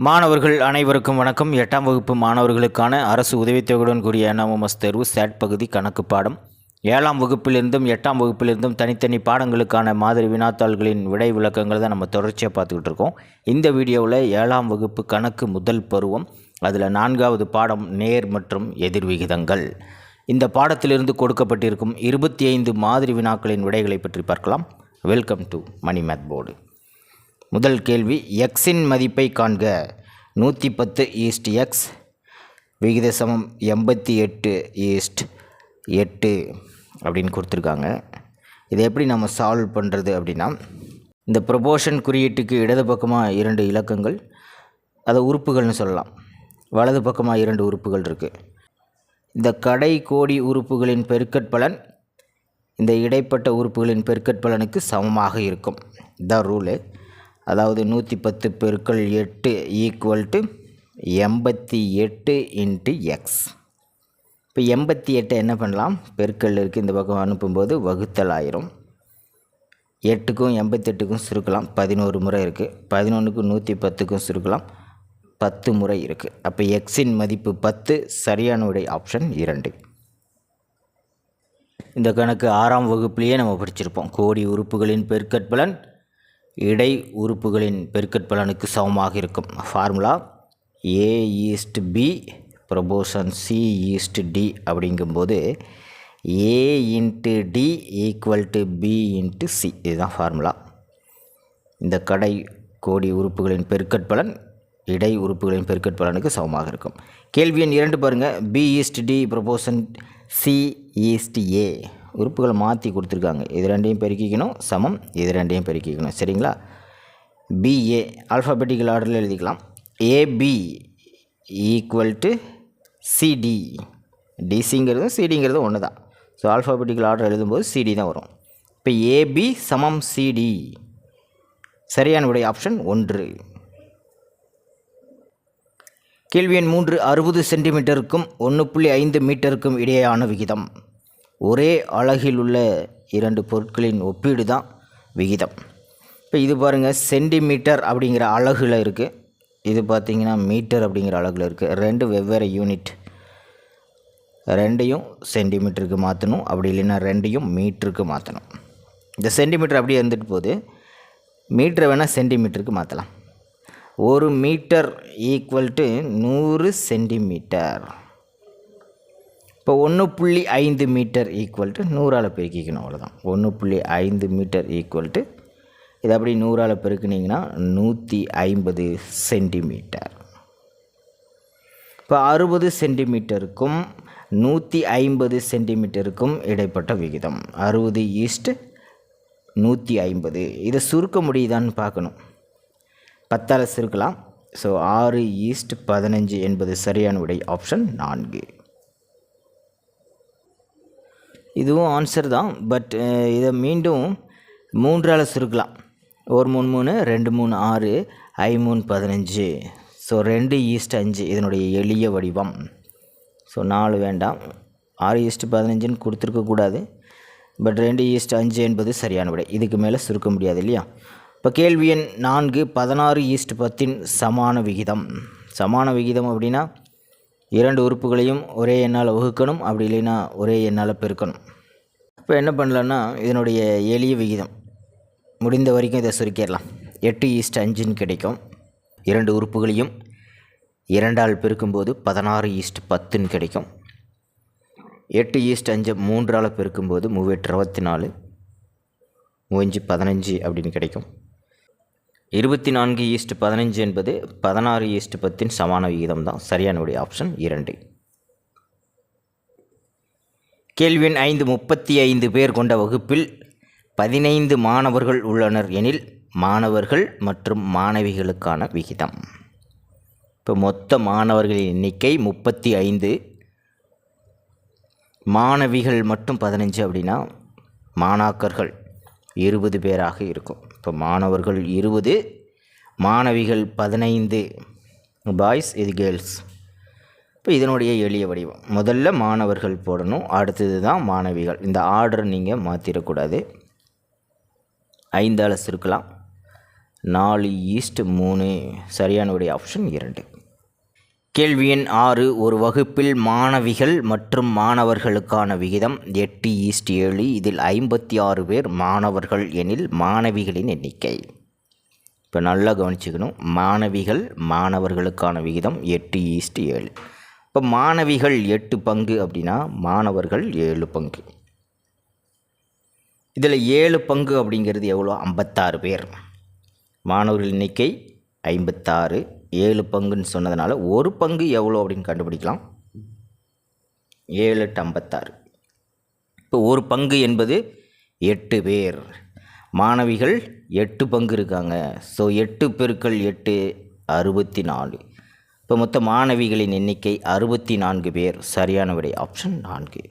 மாணவர்கள் அனைவருக்கும் வணக்கம். 8ஆம் வகுப்பு மாணவர்களுக்கான அரசு உதவித்தொகையுடன் கூடிய NMS தேர்வு சேட் பகுதி கணக்கு பாடம் 7ஆம் வகுப்பிலிருந்தும் 8ஆம் வகுப்பிலிருந்தும் தனித்தனி பாடங்களுக்கான மாதிரி வினாத்தாள்களின் விடை விளக்கங்கள் தான் நம்ம தொடர்ச்சியாக பார்த்துக்கிட்டு இருக்கோம். இந்த வீடியோவில் 7ஆம் வகுப்பு கணக்கு முதல் பருவம், அதில் 4வது பாடம் நேர் மற்றும் எதிர் விகிதங்கள். இந்த பாடத்திலிருந்து கொடுக்கப்பட்டிருக்கும் 25 மாதிரி வினாக்களின் விடைகளை பற்றி பார்க்கலாம். Welcome to money math board. முதல் கேள்வி, எக்ஸின் மதிப்பை காண்க. 110:x விகித சமம் 88:8 அப்படின்னு கொடுத்துருக்காங்க. இதை எப்படி நம்ம சால்வ் பண்ணுறது அப்படின்னா, இந்த ப்ரொபோர்ஷன் குறியீட்டுக்கு இடது பக்கமாக 2 இலக்கங்கள், அதை உறுப்புகள்னு சொல்லலாம். வலது பக்கமாக 2 உறுப்புகள் இருக்குது. இந்த கடை கோடி உறுப்புகளின் பெருக்கற்பலன் இந்த இடைப்பட்ட உறுப்புகளின் பெருக்கற்பலனுக்கு சமமாக இருக்கும். இதுதான் ரூலு. அதாவது 110 பெருக்கல் 8 = 88 × x. இப்போ 88 என்ன பண்ணலாம், பெருக்கல் இருக்குது, இந்த பக்கம் அனுப்பும்போது வகுத்தல் ஆயிரும். 8க்கும் 88க்கும் சுருக்கலாம், 11 முறை இருக்குது. 11க்கும் 110க்கும் சுருக்கலாம், 10 முறை இருக்குது. அப்போ எக்ஸின் மதிப்பு 10. சரியான விடை ஆப்ஷன் 2. இந்த கணக்கு 6ஆம் வகுப்புலேயே நம்ம படிச்சிருப்போம். கோடி உறுப்புகளின் பெருக்கற்பலன் இடை உறுப்புகளின் பெருக்கற்பலனுக்கு சமமாக இருக்கும். ஃபார்முலா A:B ப்ரொபோர்ஷன் C:D அப்படிங்கும்போது A × D = B × C. இதுதான் ஃபார்முலா. இந்த கடை கோடி உறுப்புகளின் பெருக்கற்பலன் இடை உறுப்புகளின் பெருக்கற்பலனுக்கு சமமாக இருக்கும். கேள்வி எண் 2 பாருங்கள். B:D proportion C:A. உறுப்புகளை மாற்றி கொடுத்துருக்காங்க. இது ரெண்டையும் பெருக்கிக்கணும், சமம் இது ரெண்டையும் பெருக்கிக்கணும். சரிங்களா? BA ஆல்ஃபாபெட்டிக்கல் ஆர்டரில் எழுதிக்கலாம். AB = CD. டிசிங்கிறதும் சிடிங்கிறதும் ஒன்று தான். ஸோ ஆல்ஃபாபெட்டிக்கல் ஆர்டர் எழுதும்போது CD தான் வரும். இப்போ AB = CD. சரியான விடை ஆப்ஷன் 1. கேள்வி எண் 3. 60 சென்டிமீட்டருக்கும் 1.5 மீட்டருக்கும் இடையேயான விகிதம். ஒரே அலகில் உள்ள 2 பொருட்களின் ஒப்பீடு தான் விகிதம். இப்போ இது பாருங்கள், சென்டிமீட்டர் அப்படிங்கிற அலகில் இருக்குது. இது பார்த்திங்கன்னா மீட்டர் அப்படிங்கிற அலகில் இருக்குது. 2 வெவ்வேறு யூனிட். 2யும் சென்டிமீட்டருக்கு மாற்றணும், அப்படி இல்லைன்னா 2யும் மீட்டருக்கு மாற்றணும். இந்த சென்டிமீட்டர் அப்படியே இருந்துட்டு போகுது, மீட்டரை வேணால் சென்டிமீட்டருக்கு மாற்றலாம். 1 மீட்டர் = 100 சென்டிமீட்டர். இப்போ 1.5 மீட்டர் = 100ஆல் பெருக்கிக்கணும், அவ்வளோதான். 1.5 மீட்டர் = இது அப்படி 100ஆல் பெருக்கினீங்கன்னா 150 சென்டிமீட்டர். இப்போ 60 சென்டிமீட்டருக்கும் 150 சென்டிமீட்டருக்கும் இடைப்பட்ட விகிதம் 60:150. இதை சுருக்க முடியுதான்னு பார்க்கணும். 10ஆல் சுருக்கலாம். ஸோ 6:15 என்பது சரியான விடை ஆப்ஷன் 4. இதுவும் ஆன்சர் தான், பட் இதை மீண்டும் 3ஆல் சுருக்கலாம். 1 3 3 2 3 6 5 3 15. ஸோ 2:5 இதனுடைய எளிய வடிவம். ஸோ 4 வேண்டாம், 6:15ன்னு கொடுத்துருக்கக்கூடாது. பட் 2:5 என்பது சரியான விடை. இதுக்கு மேலே சுருக்க முடியாது இல்லையா? இப்போ கேள்வி எண் 4. 16:10 சமான விகிதம். சமான விகிதம் அப்படின்னா 2 உறுப்புகளையும் ஒரே எண்ணால் வகுக்கணும், அப்படி இல்லைன்னா ஒரே எண்ணால் பெருக்கணும். இப்போ என்ன பண்ணலான்னா, இதனுடைய எளிய விகிதம் முடிந்த வரைக்கும் இதை சுருக்கிடலாம். 8:5ன்னு கிடைக்கும். 2 உறுப்புகளையும் 2ஆல் பெருக்கும்போது 16:10ன்னு கிடைக்கும். 8:5 3ஆல் பெருக்கும்போது 3 24 3 15 அப்படின்னு கிடைக்கும். 24:15 என்பது 16:10 சமான விகிதம் தான். சரியான விடை ஆப்ஷன் 2. கேள்வி எண் 5. 35 பேர் கொண்ட வகுப்பில் 15 மாணவர்கள் உள்ளனர் எனில் மாணவர்கள் மற்றும் மாணவிகளுக்கான விகிதம். இப்போ மொத்த மாணவர்களின் எண்ணிக்கை 35, மாணவிகள் மட்டும் 15 அப்படின்னா மாணாக்கர்கள் 20 பேராக இருக்கும். இப்போ மாணவர்கள் 20, மாணவிகள் 15. பாய்ஸ், இது கேர்ள்ஸ். இப்போ இதனுடைய எளிய வடிவம், முதல்ல மாணவர்கள் போடணும், அடுத்தது தான் மாணவிகள். இந்த ஆர்டர் நீங்கள் மாற்றிடக்கூடாது. 5ஆல் சுருக்கலாம். 4:3. சரியான விடை ஆப்ஷன் 2. கேள்வி எண் 6. ஒரு வகுப்பில் மாணவிகள் மற்றும் மாணவர்களுக்கான விகிதம் 8:7. இதில் 56 பேர் மாணவர்கள் எனில் மாணவிகளின் எண்ணிக்கை. இப்போ நல்லா கவனிச்சுக்கணும். மாணவர்களுக்கான விகிதம் 8:7. இப்போ மாணவிகள் 8 பங்கு அப்படின்னா மாணவர்கள் 7 பங்கு. இதில் 7 பங்கு அப்படிங்கிறது எவ்வளோ? 56 பேர். மாணவர்கள் எண்ணிக்கை 56, 7 பங்குன்னு சொன்னதுனால ஒரு பங்கு எவ்வளோ அப்படின்னு கண்டுபிடிக்கலாம். 7 × 56. இப்போ ஒரு பங்கு என்பது 8 பேர். மாணவிகள் 8 பங்கு இருக்காங்க. ஸோ 8 பெருக்கல் 8 64. இப்போ மொத்த மாணவிகளின் எண்ணிக்கை 64 பேர். சரியான விடை ஆப்ஷன் 4.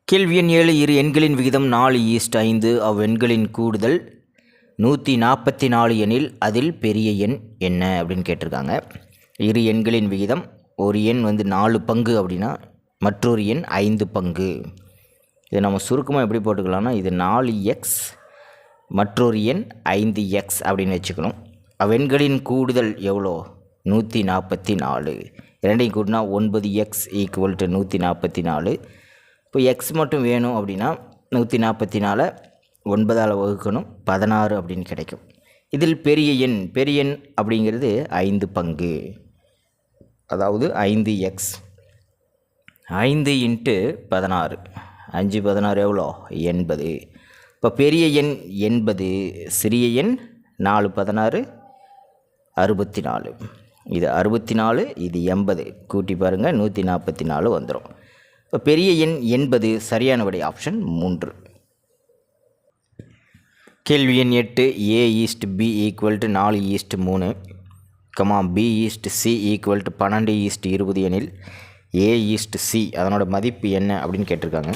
கேள்வி எண் 7. இரு எண்களின் விகிதம் 4:5. அவ்வெண்களின் கூடுதல் 144 எனில் அதில் பெரிய எண் என்ன அப்படின்னு கேட்டிருக்காங்க. இரு எண்களின் விகிதம், ஒரு எண் 4 பங்கு அப்படின்னா மற்றொரு எண் 5 பங்கு. இதை நம்ம சுருக்கமாக எப்படி போட்டுக்கலாம்னா, இது 4x மற்றொரு எண் 5x அப்படின்னு வச்சுக்கணும். அவ்வெண்களின் கூடுதல் எவ்வளோ? 144. இரண்டையும் கூட்டினா 9x = 144. இப்போ எக்ஸ் மட்டும் வேணும் அப்படின்னா 144 9ஆல் வகுக்கணும், 16 அப்படின்னு கிடைக்கும். இதில் பெரிய எண் அப்படிங்கிறது 5 பங்கு, அதாவது 5x. 5 × 16, 5 16 எவ்வளோ? 80. இப்போ பெரிய எண் 80, சிறிய எண் 4 16 64. இது 64, இது 80. கூட்டி பாருங்கள், 144 வந்துடும். இப்போ பெரிய எண் 80. சரியான விடை ஆப்ஷன் 3. கேள்வி எண் 8. A:B = 4:3, B:C = 12:20 எனில் A:C அதனோட மதிப்பு என்ன அப்படின்னு கேட்டிருக்காங்க.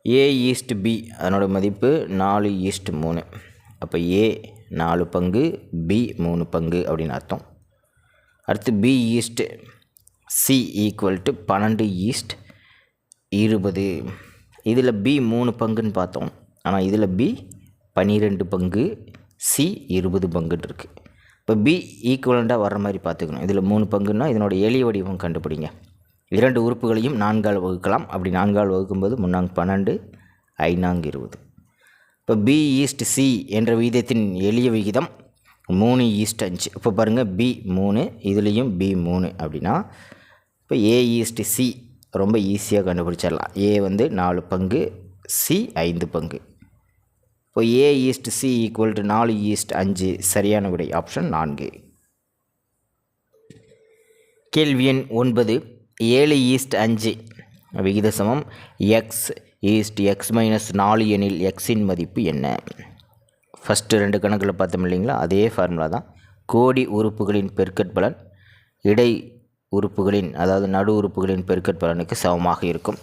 A:B அதனோட மதிப்பு 4:3. அப்போ A 4 பங்கு, B 3 பங்கு அப்படின்னு அர்த்தம். அடுத்து B:C = 12:20. இதில் B 3 பங்குன்னு பார்த்தோம். ஆனால் இதில் B 12 பங்கு, C 20 பங்குன்னு இருக்குது. இப்போ B ஈக்குவலண்ட்டாக வர்ற மாதிரி பார்த்துக்கணும். இதில் 3 பங்குன்னா இதனோட எளிய வடிவம் கண்டுபிடிங்க. 2 உறுப்புகளையும் 4ஆல் வகுக்கலாம். அப்படி 4ஆல் வகுக்கும்போது 3 12, 5 20. இப்போ B:C என்ற விகிதத்தின் எளிய விகிதம் 3:5. இப்போ பாருங்கள், B 3, இதுலேயும் B 3 அப்படின்னா இப்போ A:C ரொம்ப ஈஸியாக கண்டுபிடிச்சிடலாம். A 4 பங்கு, C 5 பங்கு. இப்போ A:C = 4:5. சரியான விடை ஆப்ஷன் 4. கேள்வி எண் 9. 7:5 விகித சமம் x:x-4 எனில் எக்ஸின் மதிப்பு என்ன? ஃபஸ்ட்டு 2 கணக்கில் பார்த்தோம் இல்லைங்களா, அதே ஃபார்முலா தான். கோடி உறுப்புகளின் பெருக்கற்பலன் இடை உறுப்புகளின், அதாவது நடு உறுப்புகளின் பெருக்கற்பலனுக்கு சமமாக இருக்கும்.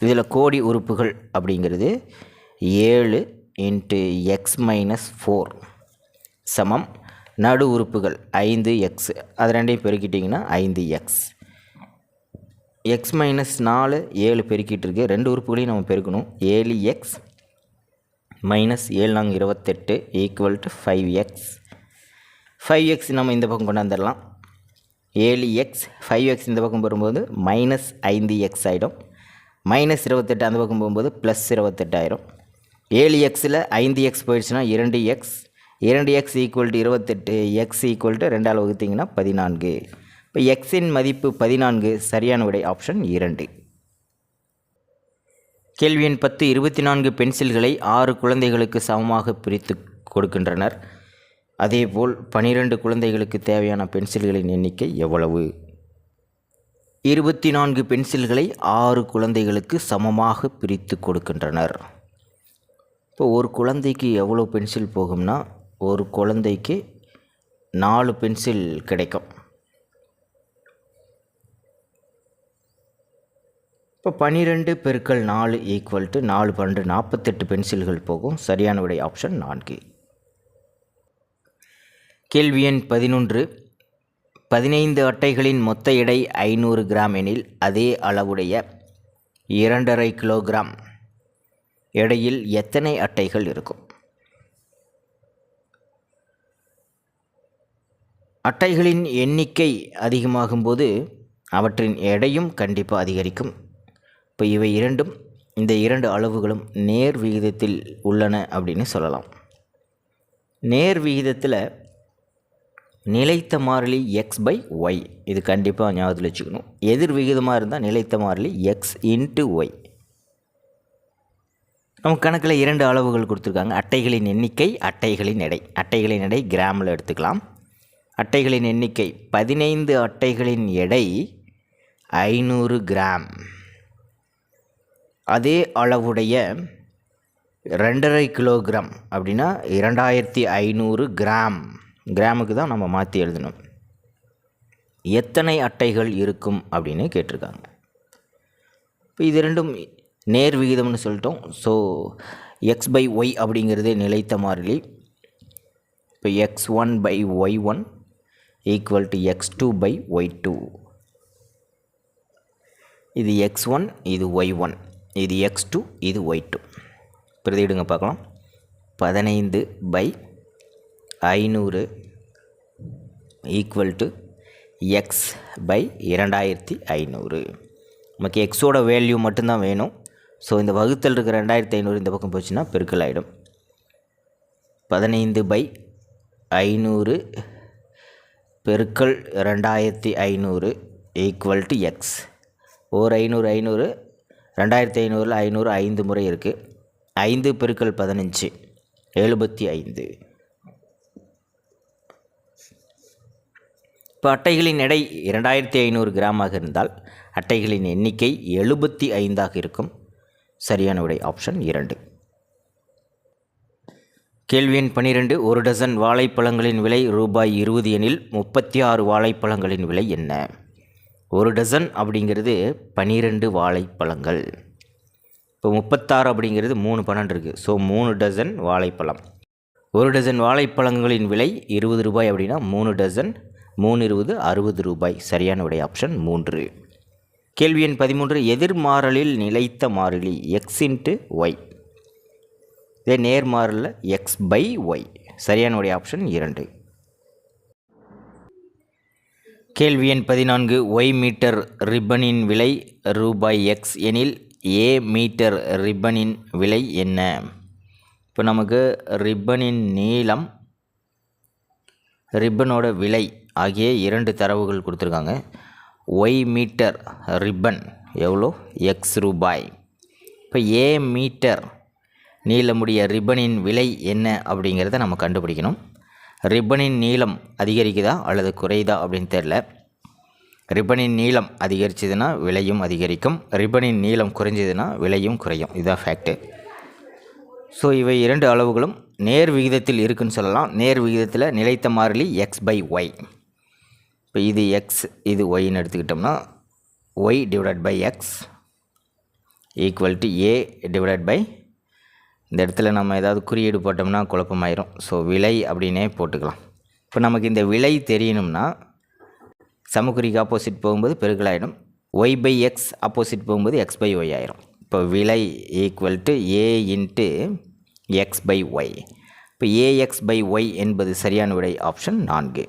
இதில் கோடி உறுப்புகள் அப்படிங்கிறது 7 × x-4 சமம் நடு உறுப்புகள் 5x. அது ரெண்டையும் பெருக்கிட்டிங்கன்னா 5x. x-4 7 பெருக்கிட்டு இருக்கு. 2 உறுப்புகளையும் நம்ம பெருக்கணும். 7x - 7 28 = 5x. 5x நம்ம இந்த பக்கம் கொண்டாந்துடலாம். 7x 5x இந்த பக்கம் வரும்போது -5x ஆகிடும். -28 அந்த பக்கம் போகும்போது +28 ஆயிரும். 7xல் 5x போயிடுச்சுன்னா 2x. 2x = 28. x = 2ஆல் வகுத்திங்கன்னா 14. இப்போ எக்ஸின் மதிப்பு 14. சரியான விடை ஆப்ஷன் 2. கேள்வி எண் 10. 24 பென்சில்களை 6 குழந்தைகளுக்கு சமமாக பிரித்து கொடுக்கின்றனர். அதேபோல் 12 குழந்தைகளுக்கு தேவையான பென்சில்களின் எண்ணிக்கை எவ்வளவு? 24 பென்சில்களை 6 குழந்தைகளுக்கு சமமாக பிரித்து கொடுக்கின்றனர். இப்போ ஒரு குழந்தைக்கு எவ்வளோ பென்சில் போகும்னா, ஒரு குழந்தைக்கு 4 பென்சில் கிடைக்கும். இப்போ 12 × 4 = 4 12 48 பென்சில்கள் போகும். சரியான விடை ஆப்ஷன் 4. கேள்வி எண் 11. 15 அட்டைகளின் மொத்த எடை 500 கிராம் எனில் அதே அளவுடைய 2.5 கிலோகிராம் எடையில் எத்தனை அட்டைகள் இருக்கும்? அட்டைகளின் எண்ணிக்கை அதிகமாகும்போது அவற்றின் எடையும் கண்டிப்பாக அதிகரிக்கும். இப்போ இவை இரண்டும், இந்த இரண்டு அளவுகளும் நேர் விகிதத்தில் உள்ளன அப்படின்னு சொல்லலாம். நேர் விகிதத்தில் நிலைத்த மாறிலி x/y, இது கண்டிப்பாக ஞாபகத்தில் வச்சுக்கணும். எதிர் விகிதமாக இருந்தால் நிலைத்த மாறிலி x/y. நமக்கு கணக்கில் இரண்டு அளவுகள் கொடுத்துருக்காங்க. அட்டைகளின் எண்ணிக்கை, அட்டைகளின் எடை. அட்டைகளின் எடை கிராமில் எடுத்துக்கலாம். அட்டைகளின் எண்ணிக்கை 15 அட்டைகளின் எடை 500 கிராம். அதே அளவுடைய 2.5 கிலோகிராம் அப்படின்னா 2500 கிராம். கிராமுக்கு தான் நம்ம மாற்றி எழுதணும். எத்தனை அட்டைகள் இருக்கும் அப்படின்னு கேட்டிருக்காங்க. இப்போ இது ரெண்டும் நேர் விகிதம்னு சொல்லிட்டோம். ஸோ x/y அப்படிங்கிறது நிலைத்த மாறிலி. இப்போ x1/y1 ஈக்குவல் டு x2/y2. இது x1, இது y1, இது x2, இது y2. பிரதியிடுங்க பார்க்கலாம். 15/500 ஈக்குவல் டு x/2500. நமக்கு எக்ஸோட வேல்யூ மட்டும்தான் வேணும். ஸோ இந்த வகுத்தல் இருக்கிற 2500 இந்த பக்கம் போச்சுன்னா பெருக்கல் ஆகிடும். 15/500 பெருக்கல் 2500 ஈக்குவல் டு எக்ஸ். ஒரு 500 500, 2500 500 5 முறை இருக்குது. 5 பெருக்கல் 15 75. இப்போ அட்டைகளின் எடை 2500 கிராமாக இருந்தால் அட்டைகளின் எண்ணிக்கை 75ஆக இருக்கும். சரியான விடை ஆப்ஷன் 2. கேள்வி எண் 12. ஒரு டசன் வாழைப்பழங்களின் விலை ரூபாய் 20 எனில் 36 வாழைப்பழங்களின் விலை என்ன? ஒரு டசன் அப்படிங்கிறது 12 வாழைப்பழங்கள். இப்போ 36 அப்படிங்கிறது 3 12 இருக்குது. ஸோ 3 டசன் வாழைப்பழம். ஒரு டசன் வாழைப்பழங்களின் விலை 20 ரூபாய் அப்படின்னா 3 டசன் 3 20 60 ரூபாய். சரியான விடை ஆப்ஷன் 3. கேள்வி எண் 13. எதிர்மாறலில் நிலைத்த மாறிலி x/y, இதே நேர்மாறலில் x/y. சரியான விடை ஆப்ஷன் 2. கேள்வி எண் 14. y மீட்டர் ரிப்பனின் விலை ரூபாய் x எனில் a மீட்டர் ரிப்பனின் விலை என்ன? இப்போ நமக்கு ரிப்பனின் நீளம், ரிப்பனோட விலை ஆகிய 2 தரவுகள் கொடுத்துருக்காங்க. y மீட்டர் ரிப்பன் எவ்வளோ? x ரூபாய். இப்போ a மீட்டர் நீளமுடைய ரிப்பனின் விலை என்ன அப்படிங்கிறத நம்ம கண்டுபிடிக்கணும். ரிப்பனின் நீளம் அதிகரிக்குதா அல்லது குறையுதா அப்படின்னு தெரில. ரிப்பனின் நீளம் அதிகரிச்சதுன்னா விலையும் அதிகரிக்கும், ரிப்பனின் நீளம் குறைஞ்சதுன்னா விலையும் குறையும். இதுதான் ஃபேக்ட்டு. ஸோ இவை 2 அளவுகளும் நேர் விகிதத்தில் இருக்குதுன்னு சொல்லலாம். நேர் விகிதத்தில் நிலைத்த மாறிலி x/y. இப்போ இது x, இது yன்னு எடுத்துக்கிட்டோம்னா y/x equal to a divided by, இந்த இடத்துல நம்ம ஏதாவது குறியீடு போட்டோம்னா குழப்பமாயிரும். ஸோ விலை அப்படின்னே போட்டுக்கலாம். இப்போ நமக்கு இந்த விலை தெரியணும்னா சமக்குறிக்கு ஆப்போசிட் போகும்போது பெருக்கலாயிடும். y/x ஆப்போசிட் போகும்போது x/y ஆயிரும். இப்போ விலை equal to a into x/y. இப்போ ax/y என்பது சரியான விடை ஆப்ஷன் 4.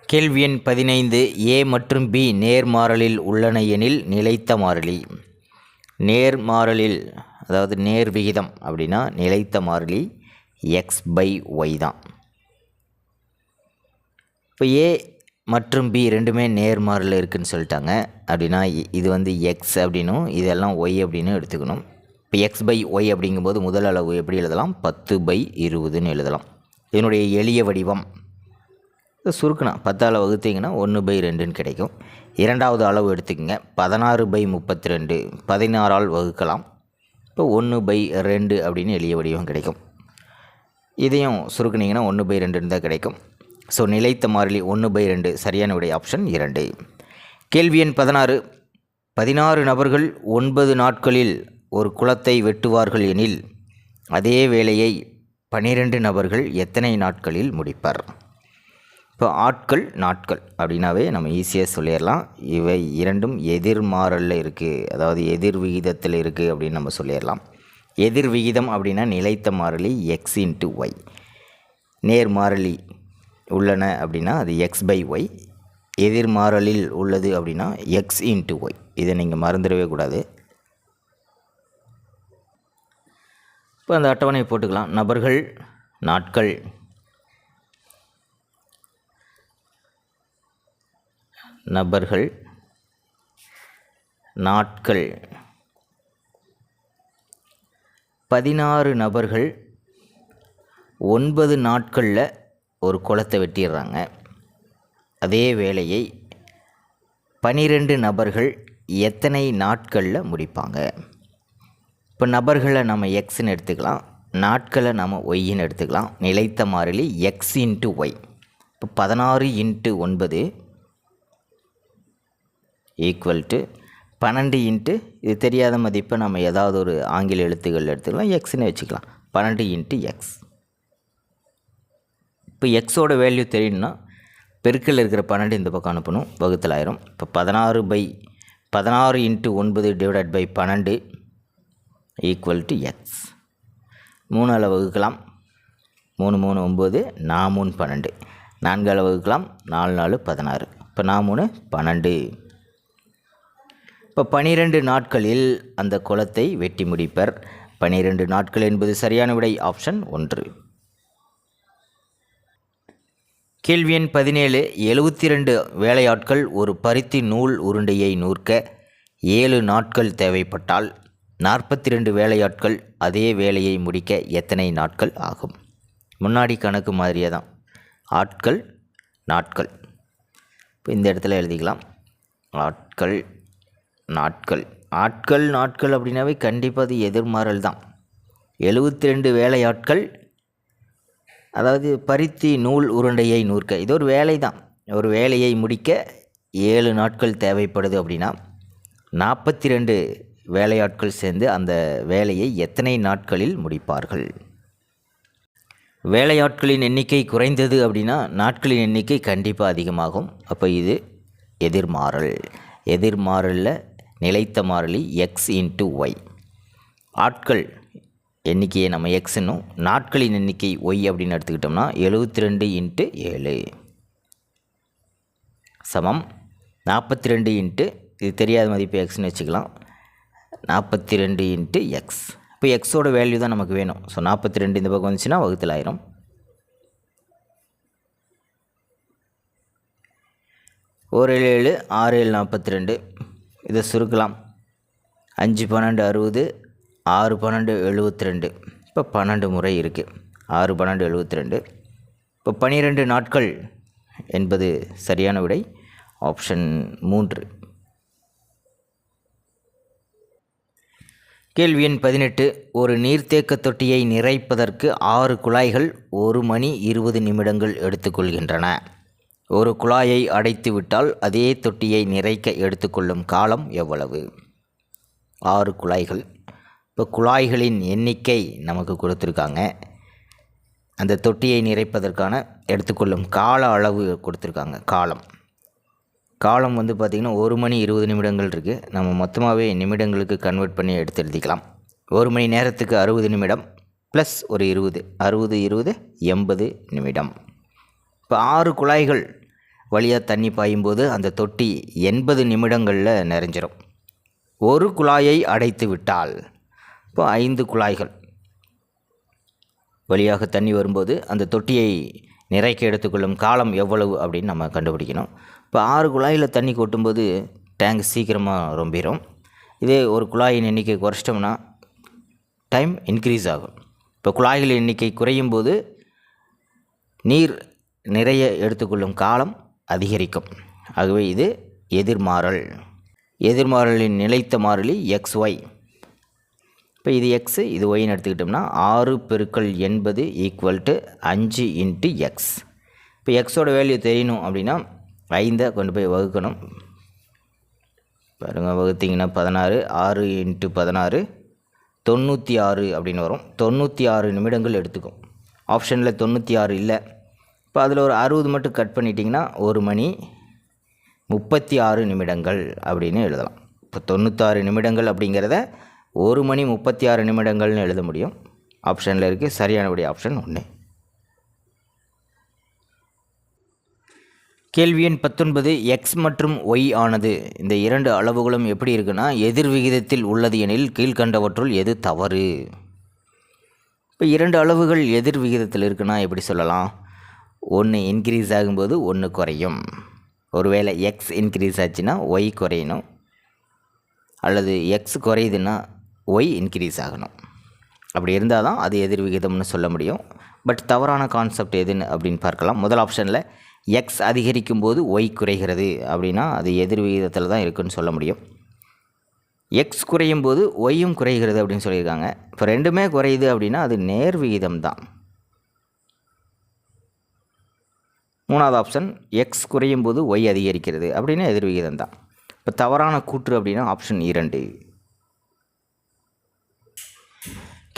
கேள்வி எண் 15. a மற்றும் b நேர்மாறலில் உள்ளன எனில் நிலைத்த மாறிலி. நேர்மாறலில் அதாவது நேர் விகிதம் அப்படின்னா நிலைத்த மாறிலி x/y தான். இப்போ a மற்றும் b ரெண்டுமே நேர்மாறில் இருக்குதுன்னு சொல்லிட்டாங்க. அப்படின்னா இது வந்து x அப்படின்னும் இதெல்லாம் y அப்படின்னு எடுத்துக்கணும். இப்போ x/y அப்படிங்கும்போது முதல் அளவு எப்படி எழுதலாம்? 10/20ன்னு எழுதலாம். இதனுடைய எளிய வடிவம் சுருக்குனா 10ஆல் வகுத்தீங்கன்னா 1/2ன்னு கிடைக்கும். இரண்டாவது அளவு எடுத்துக்கங்க, 16/32 16ஆல் வகுக்கலாம். இப்போ 1/2 அப்படின்னு எளிய வடிவம் கிடைக்கும். இதையும் சுருக்குனிங்கன்னா 1/2ன்னு தான் கிடைக்கும். ஸோ நிலைத்த மாறிலி 1/2. சரியான விடை ஆப்ஷன் 2. கேள்வி எண் 16. 16 நபர்கள் 9 நாட்களில் ஒரு குளத்தை வெட்டுவார்கள் எனில் அதே வேலையை 12 நபர்கள் எத்தனை நாட்களில் முடிப்பர்? இப்போ ஆட்கள் நாட்கள் அப்படின்னாவே நம்ம ஈஸியாக சொல்லிடலாம். இவை இரண்டும் எதிர்மாறலில் இருக்குது, அதாவது எதிர் விகிதத்தில் இருக்குது அப்படின்னு நம்ம சொல்லிடலாம். எதிர் விகிதம் அப்படின்னா நிலைத்த மாறிலி எக்ஸ் இன்ட்டு ஒய். நேர் மாறிலி உள்ளன அப்படின்னா அது எக்ஸ் பை ஒய். எதிர்மாறலில் உள்ளது அப்படின்னா எக்ஸ் இன்ட்டு ஒய். இதை நீங்கள் மறந்துடவே கூடாது. இப்போ அந்த அட்டவணையை போட்டுக்கலாம். நபர்கள் நாட்கள் நபர்கள் நாட்கள் 16 நபர்கள் 9 நாட்களில் ஒரு குளத்தை வெட்டிடுறாங்க. அதே வேலையை 12 நபர்கள் எத்தனை நாட்களில் முடிப்பாங்க? இப்போ நபர்களை நம்ம எக்ஸ்ன்னு எடுத்துக்கலாம், நாட்களை நம்ம ஒய்ன்னு எடுத்துக்கலாம். நிலைத்த மாறிலி எக்ஸ் இன்ட்டு ஒய். இப்போ 16 இன்ட்டு 9 ஈக்குவல் டு 12 இன்ட்டு இது தெரியாத மதிப்பை நம்ம ஏதாவது ஒரு ஆங்கில எழுத்துக்கள் எடுத்துக்கலாம், எக்ஸ்ன்னு வச்சுக்கலாம். 12 இன்ட்டு எக்ஸ். இப்போ எக்ஸோட வேல்யூ தெரியணும்னா பெருக்கல் இருக்கிற 12 இந்த பக்கம் அனுப்பணும், வகுத்தல் ஆயிரும். இப்போ 16 into 9 divided by 12 equal to x. 3ஆல் வகுக்கலாம், 3 3 9, 4 3 12. 4ஆல் வகுக்கலாம், 4 4 16. இப்போ 4 3 12. இப்போ 12 நாட்களில் அந்த குளத்தை வெட்டி முடிப்பர். 12 நாட்கள் என்பது சரியான விடை, ஆப்ஷன் 1. கேள்வி எண் 17. 72 வேலையாட்கள் ஒரு பருத்தி நூல் உருண்டையை நூற்க 7 நாட்கள் தேவைப்பட்டால் 42 வேலையாட்கள் அதே வேலையை முடிக்க எத்தனை நாட்கள் ஆகும்? முன்னாடி கணக்கு மாதிரியே தான், ஆட்கள் நாட்கள். இப்போ இந்த இடத்துல எழுதிக்கலாம், ஆட்கள் நாட்கள். ஆட்கள் அப்படின்னாவே கண்டிப்பாக அது எதிர்மாறல் தான். 72 வேலையாட்கள், அதாவது பருத்தி நூல் உருண்டையை நூற்க, இது ஒரு வேலை தான். ஒரு வேலையை முடிக்க 7 நாட்கள் தேவைப்படுது அப்படின்னா 42 வேலையாட்கள் சேர்ந்து அந்த வேலையை எத்தனை நாட்களில் முடிப்பார்கள்? வேலையாட்களின் எண்ணிக்கை குறைந்தது அப்படின்னா நாட்களின் எண்ணிக்கை கண்டிப்பாக அதிகமாகும். அப்போ இது எதிர்மாறல். எதிர்மாறலில் நிலைத்த மாறிலி எக்ஸ் இன்ட்டு ஒய். ஆட்கள் எண்ணிக்கையை நம்ம எக்ஸ்னும் நாட்களின் எண்ணிக்கை ஒய் அப்படின்னு எடுத்துக்கிட்டோம்னா 72 இன்ட்டு 7 சமம் 42 இன்ட்டு இது தெரியாத மதிப்பு எக்ஸ்ன்னு வச்சுக்கலாம், 42 இன்ட்டு எக்ஸ். இப்போ எக்ஸோட வேல்யூ தான் நமக்கு வேணும். ஸோ 42 இந்த பக்கம் வந்துச்சுன்னா வகுத்தல் ஆயிரும். ஒரு 7 6 7 42. இதை சுருக்கலாம், 5 12 60, 6 12 72. இப்போ 12 முறை இருக்குது, 6 12 72. இப்போ 12 நாட்கள் என்பது சரியான விடை, ஆப்ஷன் 3. கேள்வி எண் 18. ஒரு நீர்த்தேக்க தொட்டியை நிறைப்பதற்கு 6 குழாய்கள் 1 மணி 20 நிமிடங்கள் எடுத்துக்கொள்கின்றன. ஒரு குழாயை அடைத்து விட்டால் அதே தொட்டியை நிறைக்க எடுத்துக்கொள்ளும் காலம் எவ்வளவு? 6 குழாய்கள். இப்போ குழாய்களின் எண்ணிக்கை நமக்கு கொடுத்துருக்காங்க, அந்த தொட்டியை நிறைப்பதற்கான எடுத்துக்கொள்ளும் கால அளவு கொடுத்துருக்காங்க. காலம் வந்து பார்த்திங்கன்னா 1 மணி 20 நிமிடங்கள் இருக்குது. நம்ம மொத்தமாகவே நிமிடங்களுக்கு கன்வெர்ட் பண்ணி எடுத்து எழுதிக்கலாம். 1 மணி நேரத்துக்கு 60 நிமிடம் ப்ளஸ் ஒரு 20, 60 20 80 நிமிடம். இப்போ 6 குழாய்கள் வழியாக தண்ணி பாயும்போது அந்த தொட்டி 80 நிமிடங்களில் நிறைஞ்சிரும். ஒரு குழாயை அடைத்து விட்டால், இப்போ 5 குழாய்கள் வழியாக தண்ணி வரும்போது அந்த தொட்டியை நிறைக்க எடுத்துக்கொள்ளும் காலம் எவ்வளவு அப்படின்னு நம்ம கண்டுபிடிக்கணும். இப்போ 6 குழாயில் தண்ணி கொட்டும்போது டேங்க் சீக்கிரமாக ரொம்பிடும். இதே ஒரு குழாயின் எண்ணிக்கை குறைச்சிட்டோம்னா டைம் இன்க்ரீஸ் ஆகும். இப்போ குழாய்களின் எண்ணிக்கை குறையும் போது நீர் நிறைய எடுத்துக்கொள்ளும் காலம் அதிகரிக்கும். ஆகவே இது எதிர்மாறல். எதிர்மாறலின் நிலைத்த மாறிலி எக்ஸ் ஒய். இப்போ இது எக்ஸு இது ஒய்ன்னு எடுத்துக்கிட்டோம்னா 6 பெருக்கல் 80 ஈக்குவல் டு 5 இன்ட்டு எக்ஸ். இப்போ எக்ஸோட வேல்யூ தெரியணும் அப்படின்னா 5 கொண்டு போய் வகுக்கணும். பாருங்கள், வகுத்திங்கன்னா 16, 6 இன்ட்டு 16 96 அப்படின்னு வரும். 96 நிமிடங்கள் எடுத்துக்கும். ஆப்ஷனில் 96 இல்லை. இப்போ அதில் ஒரு 60 மட்டும் கட் பண்ணிட்டிங்கன்னா 1 மணி 36 நிமிடங்கள் அப்படின்னு எழுதலாம். இப்போ 96 நிமிடங்கள் அப்படிங்கிறத 1 மணி 36 நிமிடங்கள்னு எழுத முடியும். ஆப்ஷனில் இருக்குது. சரியானபடி ஆப்ஷன் 1. கேள்வி எண் 19. எக்ஸ் மற்றும் ஒய் ஆனது இந்த இரண்டு அளவுகளும் எப்படி இருக்குன்னா எதிர் விகிதத்தில் உள்ளது எனில் கீழ்கண்டவற்றுள் எது தவறு? இப்போ இரண்டு அளவுகள் எதிர் விகிதத்தில் இருக்குன்னா எப்படி சொல்லலாம்? ஒன்று இன்க்ரீஸ் ஆகும்போது ஒன்று குறையும். ஒருவேளை எக்ஸ் இன்க்ரீஸ் ஆச்சுன்னா ஒய் குறையணும், அல்லது எக்ஸ் குறையுதுன்னா ஒய் இன்க்ரீஸ் ஆகணும். அப்படி இருந்தால் தான் அது எதிர் விகிதம்னு சொல்ல முடியும். பட் தவறான கான்செப்ட் எதுன்னு அப்படின்னு பார்க்கலாம். முதல் ஆப்ஷனில் எக்ஸ் அதிகரிக்கும் போது ஒய் குறைகிறது அப்படின்னா அது எதிர் விகிதத்தில் தான் இருக்குதுன்னு சொல்ல முடியும். எக்ஸ் குறையும் போது ஒய்யும் குறைகிறது அப்படின்னு சொல்லியிருக்காங்க. இப்போ ரெண்டுமே குறையுது அப்படின்னா அது நேர் விகிதம் தான். மூணாவது ஆப்ஷன் எக்ஸ் குறையும் போது ஒய் அதிகரிக்கிறது அப்படின்னா எதிர் விகிதம் தான். இப்போ தவறான கூற்று அப்படின்னா ஆப்ஷன் 2.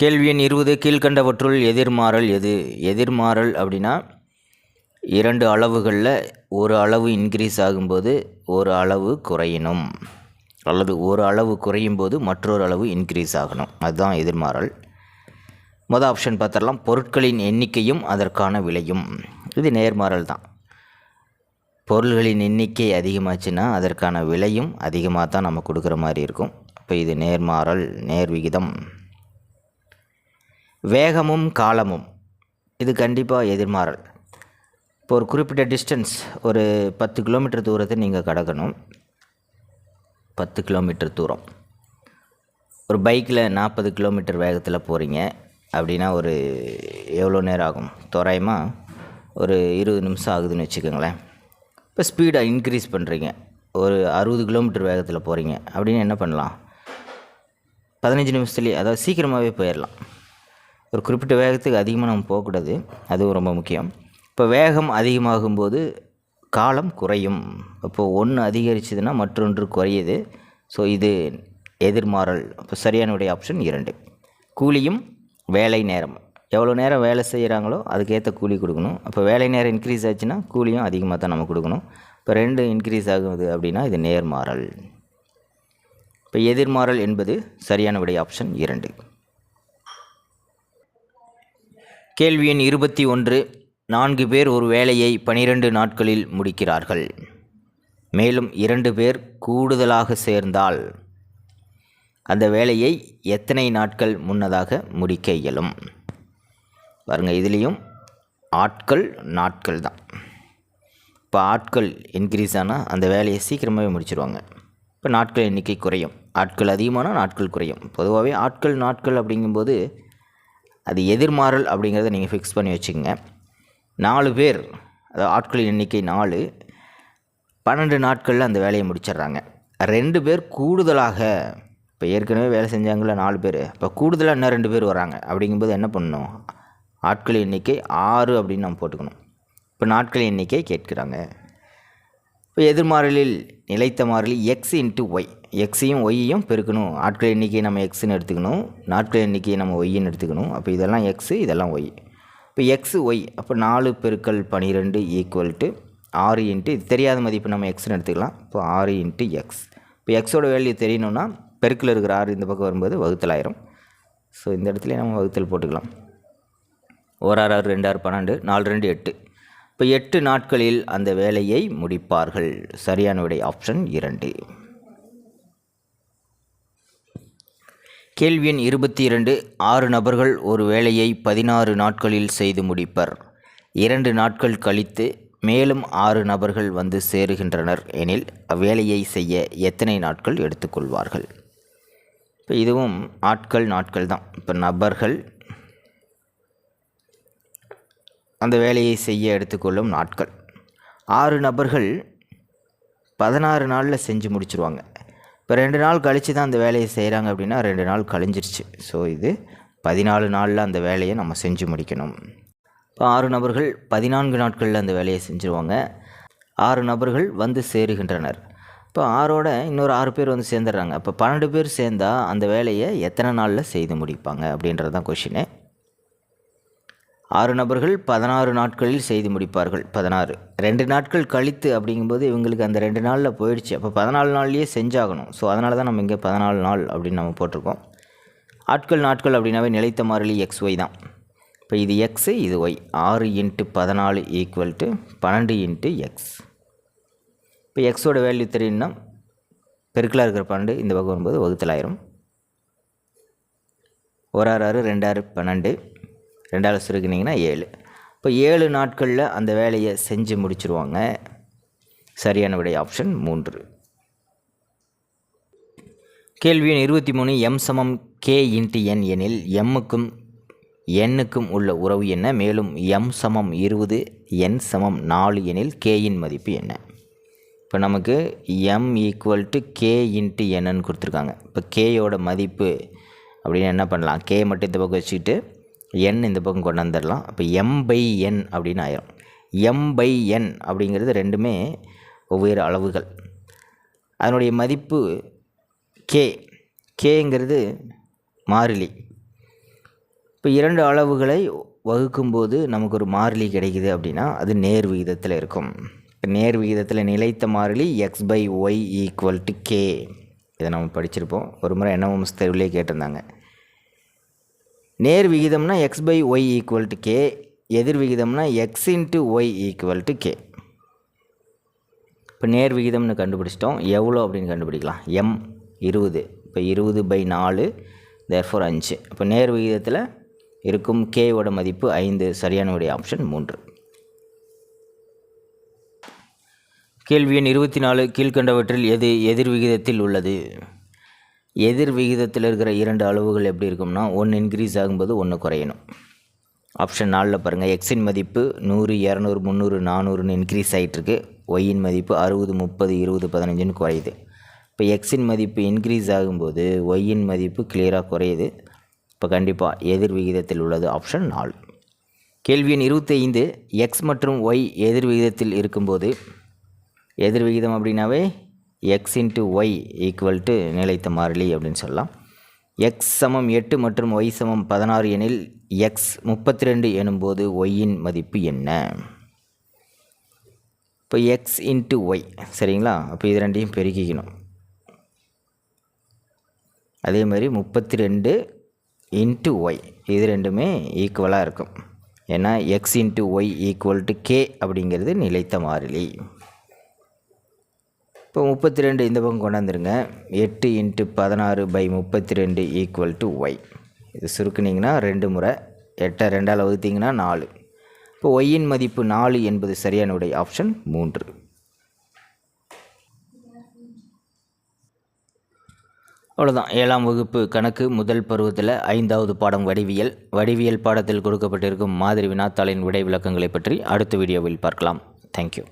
கேள்வி எண் 20. கீழ்கண்டவற்றுள் எதிர்மாறல் எது? எதிர்மாறல் அப்படின்னா இரண்டு அளவுகளில் ஒரு அளவு இன்க்ரீஸ் ஆகும்போது ஒரு அளவு குறையணும், அல்லது ஒரு அளவு குறையும் போது மற்றொரு அளவு இன்க்ரீஸ் ஆகணும். அதுதான் எதிர்மாறல். மொதல் ஆப்ஷன் பார்த்துடலாம். பொருட்களின் எண்ணிக்கையும் அதற்கான விலையும். இது நேர்மாறல் தான். பொருள்களின் எண்ணிக்கை அதிகமாச்சுன்னா அதற்கான விலையும் அதிகமாக தான் நம்ம கொடுக்குற மாதிரி இருக்கும். இப்போ இது நேர்மாறல், நேர் விகிதம். வேகமும் காலமும் இது கண்டிப்பாக எதிர்மாறல். இப்போ ஒரு குறிப்பிட்ட டிஸ்டன்ஸ் ஒரு 10 கிலோமீட்டர் தூரத்தை நீங்கள் கடக்கணும். 10 கிலோமீட்டர் தூரம் ஒரு பைக்கில் 40 கிலோமீட்டர் வேகத்தில் போகிறீங்க அப்படின்னா ஒரு எவ்வளோ நேரம் ஆகும்? தோராயமாக ஒரு 20 நிமிஷம் ஆகுதுன்னு வச்சுக்கோங்களேன். இப்போ ஸ்பீடை இன்க்ரீஸ் பண்ணுறீங்க, ஒரு 60 கிலோமீட்டர் வேகத்தில் போகிறீங்க அப்படின்னா என்ன பண்ணலாம்? 15 நிமிஷத்துலேயே, அதாவது சீக்கிரமாகவே போயிடலாம். ஒரு குறிப்பிட்ட வேகத்துக்கு அதிகமாக நம்ம போகக்கூடாது, அதுவும் ரொம்ப முக்கியம். இப்போ வேகம் அதிகமாகும்போது காலம் குறையும். இப்போது ஒன்று அதிகரிச்சதுன்னா மற்றொன்று குறையுது. ஸோ இது எதிர்மாறல். இப்போ சரியான விடை ஆப்ஷன் 2. கூலியும் வேலை நேரம், எவ்வளோ நேரம் வேலை செய்கிறாங்களோ அதுக்கேற்ற கூலி கொடுக்கணும். அப்போ வேலை நேரம் இன்க்ரீஸ் ஆச்சுன்னா கூலியும் அதிகமாக தான் நம்ம கொடுக்கணும். இப்போ 2 இன்க்ரீஸ் ஆகுது அப்படின்னா இது நேர்மாறல். இப்போ எதிர்மாறல் என்பது சரியான விடை ஆப்ஷன் 2. கேள்வி எண் 21. 4 பேர் ஒரு வேலையை 12 நாட்களில் முடிக்கிறார்கள். மேலும் 2 பேர் கூடுதலாக சேர்ந்தால் அந்த வேலையை எத்தனை நாட்கள் முன்னதாக முடிக்க இயலும்? பாருங்கள், இதுலேயும் ஆட்கள் நாட்கள் தான். இப்போ ஆட்கள் இன்க்ரீஸ் ஆனால் அந்த வேலையை சீக்கிரமாகவே முடிச்சிடுவாங்க. இப்போ நாட்கள் எண்ணிக்கை குறையும். ஆட்கள் அதிகமானால் நாட்கள் குறையும். பொதுவாகவே ஆட்கள் நாட்கள் அப்படிங்கும்போது அது எதிர்மாறல் அப்படிங்கிறத நீங்கள் ஃபிக்ஸ் பண்ணி வச்சுக்கோங்க. 4 பேர், அதாவது ஆட்களின் எண்ணிக்கை 4, 12 நாட்களில் அந்த வேலையை முடிச்சிடுறாங்க. 2 பேர் கூடுதலாக, இப்போ ஏற்கனவே வேலை செஞ்சாங்கள 4 பேர், இப்போ கூடுதலாக இன்னும் 2 பேர் வராங்க. அப்படிங்கும்போது என்ன பண்ணணும்? ஆட்கள் எண்ணிக்கை 6 அப்படின்னு நம்ம போட்டுக்கணும். இப்போ நாட்கள் எண்ணிக்கை கேட்குறாங்க. இப்போ எதிர்மாறலில் நிலைத்த மாறிலி எக்ஸ் இன்ட்டு ஒய், எக்ஸையும் ஒய்யையும் பெருக்கணும். ஆட்கள் எண்ணிக்கையை நம்ம எக்ஸ்ன்னு எடுத்துக்கணும், நாட்கள் எண்ணிக்கையை நம்ம ஒய்ன்னு எடுத்துக்கணும். அப்போ இதெல்லாம் எக்ஸு, இதெல்லாம் ஒய். இப்போ எக்ஸு ஒய், அப்போ 4 பெருக்கல் 12 ஈக்குவல் டு 6 இன்ட்டு, இது தெரியாத மதிப்பு நம்ம எக்ஸ்ன்னு எடுத்துக்கலாம். இப்போ 6 இன்ட்டு எக்ஸ். இப்போ எக்ஸோட வேல்யூ தெரியணும்னா பெருக்கில் இருக்கிற 6 இந்த பக்கம் வரும்போது வகுத்தல் ஆயிரும். ஸோ இந்த இடத்துல நம்ம வகுத்தல் போட்டுக்கலாம். 1 6 6 2 6 12, 4 2 8. இப்போ 8 நாட்களில் அந்த வேலையை முடிப்பார்கள். சரியான விடை ஆப்ஷன் 2. கேள்வி எண் 22. 6 நபர்கள் ஒரு வேலையை 16 நாட்களில் செய்து முடிப்பர். 2 நாட்கள் கழித்து மேலும் 6 நபர்கள் வந்து சேருகின்றனர் எனில் அவ்வேலையை செய்ய எத்தனை நாட்கள் எடுத்துக்கொள்வார்கள்? இப்போ இதுவும் ஆட்கள் நாட்கள் தான். இப்போ நபர்கள் அந்த வேலையை செய்ய எடுத்துக்கொள்ளும் நாட்கள். 6 நபர்கள் 16 நாளில் செஞ்சு முடிச்சுருவாங்க. இப்போ 2 நாள் கழித்து தான் அந்த வேலையை செய்கிறாங்க அப்படின்னா 2 நாள் கழிஞ்சிருச்சு. ஸோ இது 14 நாளில் அந்த வேலையை நம்ம செஞ்சு முடிக்கணும். இப்போ 6 நபர்கள் 14 நாட்களில் அந்த வேலையை செஞ்சுருவாங்க. 6 நபர்கள் வந்து சேருகின்றனர். இப்போ 6ஓட இன்னொரு 6 பேர் வந்து சேர்ந்துடுறாங்க. அப்போ 12 பேர் சேர்ந்தால் அந்த வேலையை எத்தனை நாளில் செய்து முடிப்பாங்க அப்படின்றது தான் கொஷினு. 6 நபர்கள் 16 நாட்களில் செய்து முடிப்பார்கள். 16 2 நாட்கள் கழித்து அப்படிங்கும்போது இவங்களுக்கு அந்த 2 நாளில் போயிடுச்சு. அப்போ 14 நாள்லேயே செஞ்சாகணும். ஸோ அதனால தான் நம்ம இங்கே 14 நாள் அப்படின்னு நம்ம போட்டிருக்கோம். நாட்கள் அப்படின்னாவே நிலைத்த மாறிலி XY தான். இப்போ இது எக்ஸு, இது ஒய். 6 × 14 = 12 × எக்ஸ். இப்போ எக்ஸோட வேல்யூ தெரியும்னா பெருக்கலாக இருக்கிற 12 இந்த பக்கம் வரும்போது வகுத்தலாயிரும். 1 6 6 2 6 12 2ஆல் சுருக்கினீங்கன்னா 7. இப்போ 7 நாட்களில் அந்த வேலையை செஞ்சு முடிச்சுருவாங்க. சரியான விடை ஆப்ஷன் 3. கேள்வி எண் 23. M = K × N எனில் M-க்கும் N-க்கும் உள்ள உறவு என்ன? மேலும் M = 20 N = 4 எனில் K-யின் மதிப்பு என்ன? இப்போ நமக்கு M = K × N கொடுத்துருக்காங்க. இப்போ K-யோட மதிப்பு அப்படின்னு என்ன பண்ணலாம்? K மட்டும் இந்த பக்கம் வச்சுக்கிட்டு N இந்த பக்கம் கொண்டு வந்துடலாம். அப்போ M/N அப்படின்னு ஆயிரும். M/N அப்படிங்கிறது ரெண்டுமே ஒவ்வொரு அளவுகள். அதனுடைய மதிப்பு Kங்கிறது மாறிலி. இப்போ 2 அளவுகளை வகுக்கும்போது நமக்கு ஒரு மாறிலி கிடைக்குது அப்படின்னா அது நேர் விகிதத்தில் இருக்கும். நேர் விகிதத்தில் நிலைத்த மாறிலி x/y = K. இதை நம்ம படிச்சிருப்போம். ஒரு முறை NMS தேர்விலே கேட்டிருந்தாங்க. நேர் விகிதம்னா x/y = K, எதிர் விகிதம்னா x × y = K. இப்போ நேர் விகிதம்னு கண்டுபிடிச்சிட்டோம். எவ்வளோ அப்படின்னு கண்டுபிடிக்கலாம். M 20. இப்போ 20/4 therefore 5. இப்போ நேர் விகிதத்தில் இருக்கும் K-வோட மதிப்பு 5. சரியான விடை ஆப்ஷன் 3. கேள்வி எண் 24. கீழ்கண்டவற்றில் எது எதிர் விகிதத்தில் உள்ளது? எதிர் விகிதத்தில் இருக்கிற 2 அளவுகள் எப்படி இருக்கும்னா, 1 இன்க்ரீஸ் ஆகும்போது 1 குறையணும். ஆப்ஷன் 4ல் பாருங்கள். எக்ஸின் மதிப்பு 100 200 300 400ன்னு இன்க்ரீஸ் ஆகிட்டுருக்கு. ஒய்யின் மதிப்பு 60 30 20 15ன்னு குறையுது. இப்போ எக்ஸின் மதிப்பு இன்க்ரீஸ் ஆகும்போது ஒய்யின் மதிப்பு கிளியராக குறையுது. இப்போ கண்டிப்பாக எதிர் விகிதத்தில் உள்ளது ஆப்ஷன் 4. கேள்வி எண் 25. எக்ஸ் மற்றும் ஒய் எதிர் விகிதத்தில் இருக்கும்போது, எதிர் விகிதம் அப்படின்னாவே x × y = நிலைத்த மாறிலி அப்படின்னு சொல்லலாம். x = 8 மற்றும் y = 16 எனில் x 32 எனும்போது ஒய்யின் மதிப்பு என்ன? இப்போ x × y சரிங்களா? அப்போ இது ரெண்டையும் பெருக்கிக்கணும். அதே மாதிரி 32 × y இது ரெண்டுமே ஈக்குவலாக இருக்கும். ஏன்னா x × y = K அப்படிங்கிறது நிலைத்த மாறிலி. இப்போ 32 இந்த பக்கம் கொண்டாந்துருங்க. 8 × 16/32 = y. இது சுருக்குனிங்கன்னா 2 முறை 8 2ஆல் வகுத்திங்கன்னா 4. இப்போ ஒய்யின் மதிப்பு 4 என்பது சரியான விடை ஆப்ஷன் 3. அவ்வளோதான். 7ஆம் வகுப்பு கணக்கு முதல் பருவத்தில் 5வது பாடம் வடிவியல். வடிவியல் பாடத்தில் கொடுக்கப்பட்டிருக்கும் மாதிரி வினாத்தாளின் விடை விளக்கங்களை பற்றி அடுத்த வீடியோவில் பார்க்கலாம். தேங்க்யூ.